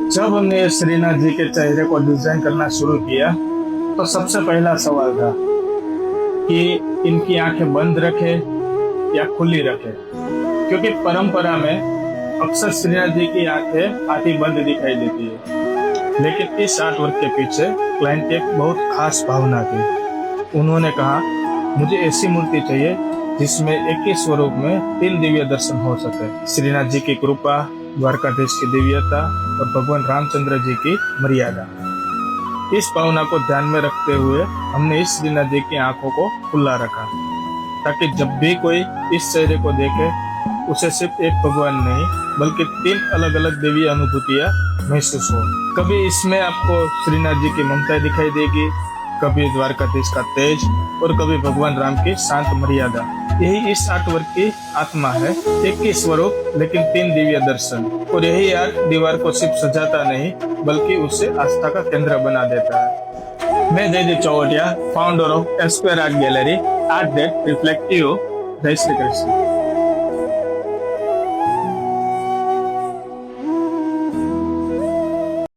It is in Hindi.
जब हमने श्रीनाथ जी के चेहरे को डिजाइन करना शुरू किया तो सबसे पहला सवाल था कि इनकी आंखें बंद रखे या खुली रखे, क्योंकि परंपरा में अक्सर श्रीनाथ जी की आंखें आधी बंद दिखाई देती है। लेकिन इस आर्ट वर्क के पीछे क्लाइंट की एक बहुत खास भावना थी। उन्होंने कहा, मुझे ऐसी मूर्ति चाहिए जिसमें एक ही स्वरूप में 3 दिव्य दर्शन हो सके। श्रीनाथ जी की कृपा, द्वारकाधीश की दिव्यता और भगवान रामचंद्र जी की मर्यादा। इस भावना को ध्यान में रखते हुए हमने इस श्रीनाथ जी की आंखों को खुला रखा, ताकि जब भी कोई इस चेहरे को देखे उसे सिर्फ एक भगवान नहीं बल्कि 3 अलग अलग देवी अनुभूतियां महसूस हो। कभी इसमें आपको श्रीनाथ जी की ममता दिखाई देगी, कभी द्वारकाधीश का तेज और कभी भगवान राम की शांत मर्यादा। यही इस आर्ट वर्क की आत्मा है, एक ही स्वरूप लेकिन 3 दिव्य दर्शन। और यही आर्ट दीवार को सिर्फ सजाता नहीं बल्कि उसे आस्था का केंद्र बना देता है। मैं Jaydeep Chovatiya, founder of Esquire art gallery, art that reflect you. जय श्री कृष्ण।